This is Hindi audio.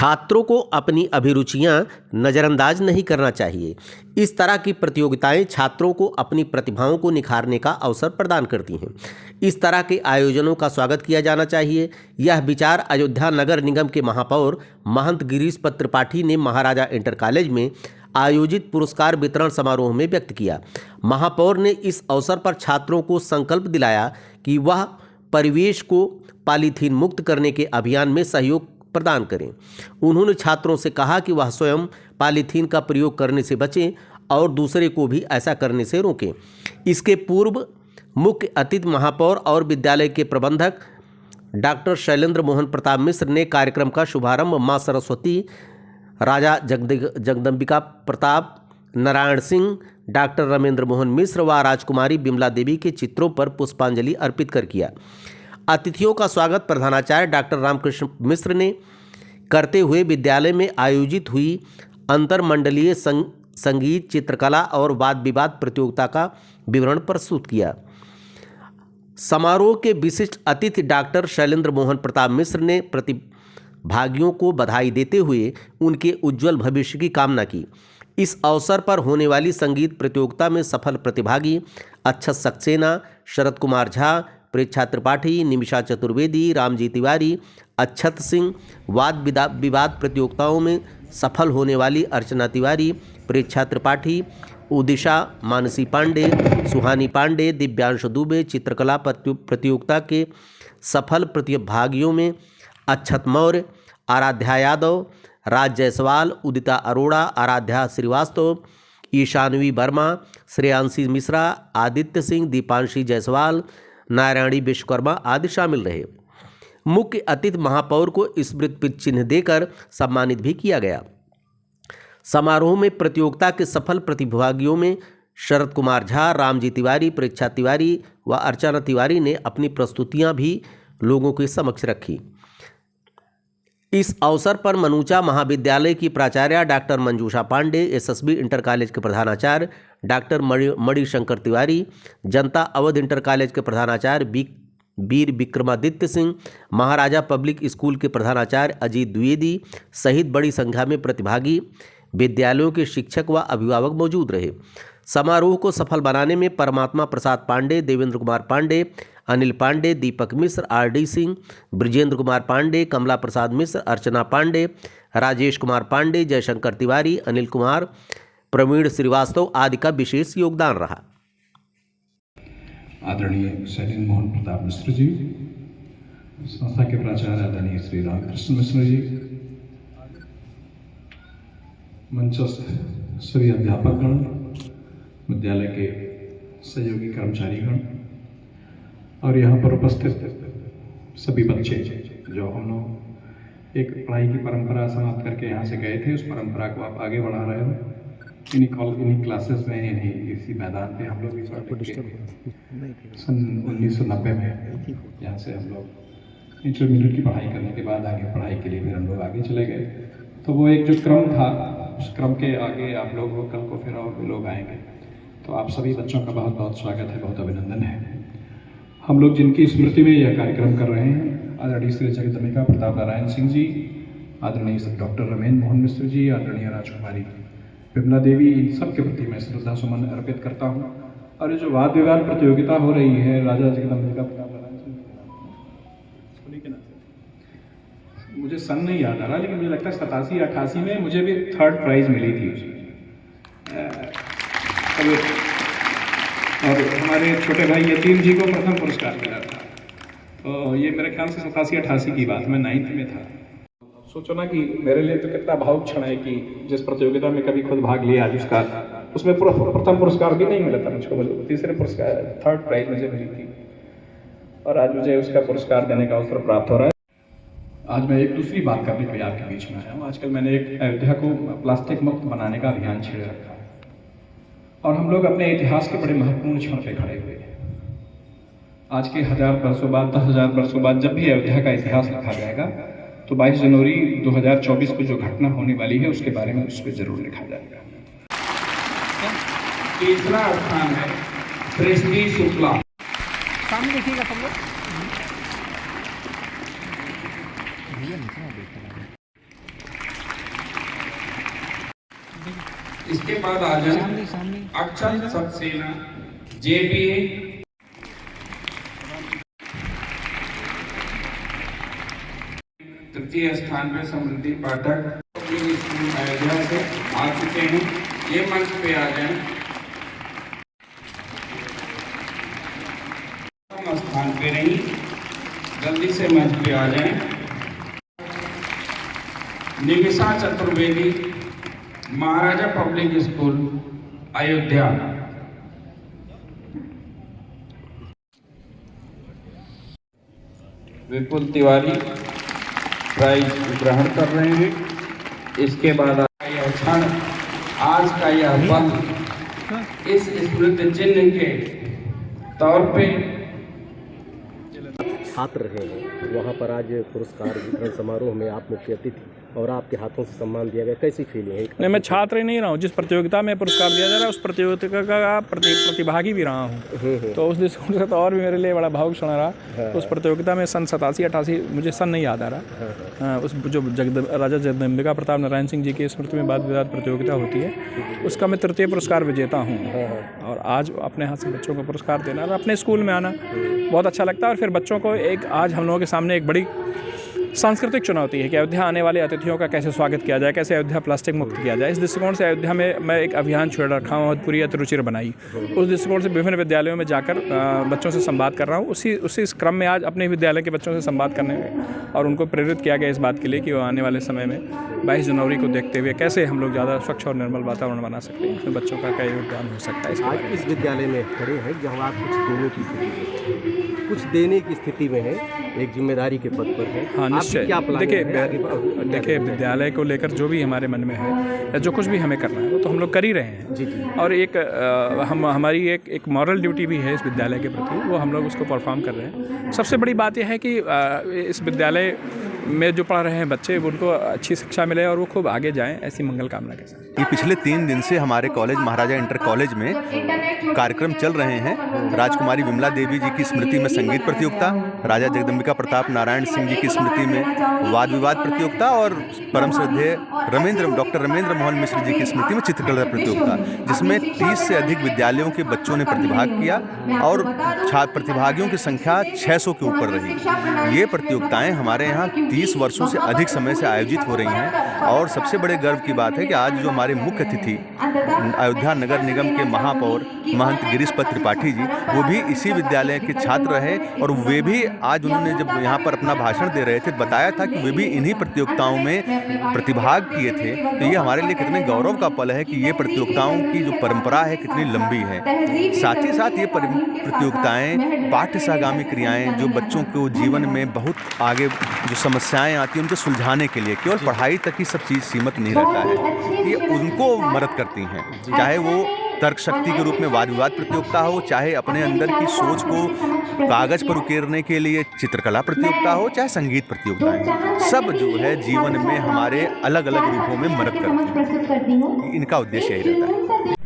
छात्रों को अपनी अभिरुचियां नज़रअंदाज नहीं करना चाहिए। इस तरह की प्रतियोगिताएं छात्रों को अपनी प्रतिभाओं को निखारने का अवसर प्रदान करती हैं। इस तरह के आयोजनों का स्वागत किया जाना चाहिए। यह विचार अयोध्या नगर निगम के महापौर महंत गिरीश त्रिपाठी ने महाराजा इंटर कॉलेज में आयोजित पुरस्कार वितरण समारोह में व्यक्त किया। महापौर ने इस अवसर पर छात्रों को संकल्प दिलाया कि वह परिवेश को पॉलीथीन मुक्त करने के अभियान में सहयोग प्रदान करें। उन्होंने छात्रों से कहा कि वह स्वयं पॉलीथीन का प्रयोग करने से बचें और दूसरे को भी ऐसा करने से रोकें। इसके पूर्व मुख्य अतिथि महापौर और विद्यालय के प्रबंधक डॉक्टर शैलेंद्र मोहन प्रताप मिश्र ने कार्यक्रम का शुभारंभ मां सरस्वती, राजा जगदम्बिका प्रताप, नारायण सिंह, डॉक्टर रमेंद्र मोहन मिश्र व राजकुमारी बिमला देवी के चित्रों पर पुष्पांजलि अर्पित कर किया। अतिथियों का स्वागत प्रधानाचार्य डॉक्टर रामकृष्ण मिश्र ने करते हुए विद्यालय में आयोजित हुई अंतरमंडलीय संगीत, चित्रकला और वाद विवाद प्रतियोगिता का विवरण प्रस्तुत किया। समारोह के विशिष्ट अतिथि डॉक्टर शैलेंद्र मोहन प्रताप मिश्र ने प्रतिभागियों को बधाई देते हुए उनके उज्जवल भविष्य की कामना की। इस अवसर पर होने वाली संगीत प्रतियोगिता में सफल प्रतिभागी अक्षत सक्सेना, शरद कुमार झा, प्रेक्षा त्रिपाठी, निमिषा चतुर्वेदी, रामजी तिवारी, अक्षत सिंह, वाद विवाद प्रतियोगिताओं में सफल होने वाली अर्चना तिवारी, प्रेक्षा त्रिपाठी, उदिशा, मानसी पांडे, सुहानी पांडे, दिव्यांशु दुबे, चित्रकला प्रतियोगिता के सफल प्रतिभागियों में अक्षत मौर्य, आराध्या यादव, राज जायसवाल, उदिता अरोड़ा, आराध्या श्रीवास्तव, ईशानवी वर्मा, श्रेयांशी मिश्रा, आदित्य सिंह, दीपांशी जायसवाल, नारायणी विश्वकर्मा आदि शामिल रहे। मुख्य अतिथि महापौर को स्मृति चिन्ह देकर सम्मानित भी किया गया। समारोह में प्रतियोगिता के सफल प्रतिभागियों में शरद कुमार झा, रामजी तिवारी, प्रेक्षा तिवारी व अर्चना तिवारी ने अपनी प्रस्तुतियां भी लोगों के समक्ष रखी। इस अवसर पर मनुचा महाविद्यालय की प्राचार्य डॉक्टर मंजूषा पांडे, एसएसबी इंटर कॉलेज के प्रधानाचार्य डॉक्टर मणिशंकर तिवारी, जनता अवध इंटर कॉलेज के प्रधानाचार्य वीर विक्रमादित्य सिंह, महाराजा पब्लिक स्कूल के प्रधानाचार्य अजीत द्विवेदी सहित बड़ी संख्या में प्रतिभागी विद्यालयों के शिक्षक व अभिभावक मौजूद रहे। समारोह को सफल बनाने में परमात्मा प्रसाद पांडे, देवेंद्र कुमार पांडे, अनिल पांडे, दीपक मिश्र, आरडी सिंह, ब्रजेंद्र कुमार पांडे, कमला प्रसाद मिश्र, अर्चना पांडे, राजेश कुमार पांडे, जयशंकर तिवारी, अनिल कुमार, प्रवीण श्रीवास्तव आदि का विशेष योगदान रहा। आदरणीय शैलेंद्र मोहन प्रताप मिश्र जी, संस्था के प्राचार्य आदरणीय श्री रामकृष्ण मिश्र जी, मंचस्थ सभी अध्यापकगण, विद्यालय के सहयोगी कर्मचारीगण और यहाँ पर उपस्थित सभी बच्चे जो हम लोग एक पढ़ाई की परंपरा समाप्त करके यहाँ से गए थे, उस परंपरा को आप आगे बढ़ा रहे हो। इन्हीं क्लासेस में इसी मैदान पे हम लोग भी सन 1990 में यहाँ से हम लोग इंटरमीडिएट की पढ़ाई करने के बाद आगे पढ़ाई के लिए फिर हम लोग आगे चले गए। तो वो एक जो क्रम था, उस क्रम के आगे आप लोग कल को फिर और भी लोग आएंगे। तो आप सभी बच्चों का बहुत बहुत स्वागत है, बहुत अभिनंदन है। हम लोग जिनकी स्मृति में यह कार्यक्रम कर रहे हैं, आदरणीय श्री जगदम्बिका प्रताप नारायण सिंह जी, आदरणीय डॉक्टर रमेंद्र मोहन मिश्र जी, आदरणीय राजकुमारी बिमला देवी, इन सब के प्रति मैं श्रद्धा सुमन अर्पित करता हूँ। और ये जो वाद विवाद प्रतियोगिता हो रही है राजा जगदम्बिका प्रताप नारायण सिंह, मुझे सन नहीं याद आ रहा, लेकिन मुझे लगता है 87-88 में मुझे भी 3rd प्राइज मिली थी और हमारे छोटे भाई यतीम जी को प्रथम पुरस्कार मिला था। तो ये मेरे ख्याल से 87-88 की बात, मैं 9th में था। सोचो ना कि मेरे लिए तो कितना भावुक क्षण है कि जिस प्रतियोगिता में कभी खुद भाग लिया आज उसमें प्रथम पुरस्कार भी नहीं मिला था मुझको, तीसरे पुरस्कार 3rd प्राइज मुझे मिली थी और आज मुझे उसका पुरस्कार देने का अवसर प्राप्त हो रहा है। आज मैं एक दूसरी बात करने के लिए आपके बीच में आया हूँ। आजकल मैंने एक अयोध्या को प्लास्टिक मुक्त बनाने का अभियान छेड़ रखा है और हम लोग अपने इतिहास के बड़े महत्वपूर्ण क्षण पे खड़े हुए हैं। आज के 1000 वर्षों बाद, 10,000 वर्षों बाद जब भी अयोध्या का इतिहास लिखा जाएगा तो 22 जनवरी 2024 को जो घटना होने वाली है उसके बारे में उस पर जरूर लिखा जाएगा। तीसरा स्थान है सृष्टि शुक्ला। सामने देखिएगा सब लोग। इसके बाद आ जाए सामने सामने अक्षत सक्सेना JBA तृतीय स्थान पे समृद्धि पाठक पब्लिक स्कूल अयोध्या से आ चुके हैं। ये मंच पे आ जाए। स्थान पे नहीं, जल्दी से मंच पे आ जाएं। निमिषा चतुर्वेदी महाराजा पब्लिक स्कूल अयोध्या। विपुल तिवारी प्राइज ग्रहण कर रहे हैं। इसके बाद यह क्षण, आज का यह पल इस स्मृति चिन्ह के तौर पे छात्र रहे हैं, वहाँ पर आज पुरस्कार वितरण समारोह में आप मुख्य अतिथि और आपके हाथों से सम्मान दिया गया, कैसी फीलिंग है? नहीं, मैं छात्र ही नहीं रहा हूँ। जिस प्रतियोगिता में पुरस्कार दिया जा रहा है उस प्रतियोगिता का प्रतिभागी भी रहा हूँ, तो उस दृष्टिकोण से तो और भी मेरे लिए बड़ा भावुक क्षण रहा। उस प्रतियोगिता में सन 87-88, मुझे सन नहीं याद आ रहा, उस जो राजा जगदम्बिका प्रताप नारायण सिंह जी की स्मृति में वाद विवाद प्रतियोगिता होती है, उसका मैं तृतीय पुरस्कार विजेता हूँ। और आज अपने हाथ से बच्चों को पुरस्कार देना और अपने स्कूल में आना बहुत अच्छा लगता है। और फिर बच्चों को एक आज हम लोगों के सामने एक बड़ी सांस्कृतिक चुनौती है कि अयोध्या आने वाले अतिथियों का कैसे स्वागत किया जाए, कैसे अयोध्या प्लास्टिक मुक्त किया जाए। इस दृष्टिकोण से अयोध्या में मैं एक अभियान छेड़ रखा हूँ, पूरी रुचिर बनाई। उस दृष्टिकोण से विभिन्न विद्यालयों में जाकर बच्चों से संवाद कर रहा हूँ। उसी क्रम में आज अपने विद्यालय के बच्चों से संवाद करने में और उनको प्रेरित किया गया इस बात के लिए कि वो आने वाले समय में 22 जनवरी को देखते हुए कैसे हम लोग ज़्यादा स्वच्छ और निर्मल वातावरण बना सकते हैं, उसमें बच्चों का क्या योगदान हो सकता है। आज इस विद्यालय में खड़े हैं जहाँ आप कुछ देने की स्थिति में है, एक जिम्मेदारी के पद पर है। हाँ, निश्चय। क्या प्लान है? देखिए विद्यालय को लेकर जो भी हमारे मन में है या जो कुछ भी हमें करना है वो तो हम लोग कर ही रहे हैं। जी जी। और एक हमारी एक मॉरल ड्यूटी भी है इस विद्यालय के प्रति, वो हम लोग उसको परफॉर्म कर रहे हैं। सबसे बड़ी बात यह है कि इस विद्यालय में जो पढ़ रहे हैं बच्चे, उनको अच्छी शिक्षा मिले और वो खूब आगे जाएं, ऐसी मंगल कामना के साथ। ये पिछले 3 दिन से हमारे कॉलेज महाराजा इंटर कॉलेज में कार्यक्रम चल रहे हैं। राजकुमारी विमला देवी जी की स्मृति में संगीत प्रतियोगिता, राजा जगदम्बिका प्रताप नारायण सिंह जी की स्मृति में वाद विवाद प्रतियोगिता और परम श्रद्धेय डॉक्टर रमेंद्र मोहन मिश्र जी की स्मृति में चित्रकला प्रतियोगिता, जिसमें 30 से अधिक विद्यालयों के बच्चों ने प्रतिभाग किया और प्रतिभागियों की संख्या 600 के ऊपर रही। ये प्रतियोगिताएं हमारे यहाँ 30 वर्षों से अधिक समय से आयोजित हो रही हैं। और सबसे बड़े गर्व की बात है कि आज जो हमारे मुख्य अतिथि अयोध्या नगर निगम के महापौर महंत गिरीशपत त्रिपाठी जी, वो भी इसी विद्यालय के छात्र रहे और वे भी आज उन्होंने जब यहाँ पर अपना भाषण दे रहे थे बताया था कि वे भी इन्हीं प्रतियोगिताओं में प्रतिभाग किए थे। तो ये हमारे लिए कितने गौरव का पल है कि ये प्रतियोगिताओं की जो परंपरा है कितनी लंबी है। साथ ही साथ ये प्रतियोगिताएं पाठ्य सहगामी क्रियाएं जो बच्चों को जीवन में बहुत आगे जो समस्याएं आती हैं उनको सुलझाने के लिए, केवल पढ़ाई तक ही सब चीज़ सीमित नहीं रहता है, ये उनको मदद करती हैं। चाहे वो तर्क शक्ति के रूप में वाद विवाद प्रतियोगिता हो, चाहे अपने अंदर की सोच को कागज पर उकेरने के लिए चित्रकला प्रतियोगिता हो, चाहे संगीत प्रतियोगिताएं, सब जो है जीवन में हमारे अलग अलग रूपों में मदद करती हैं। इनका उद्देश्य यही रहता है।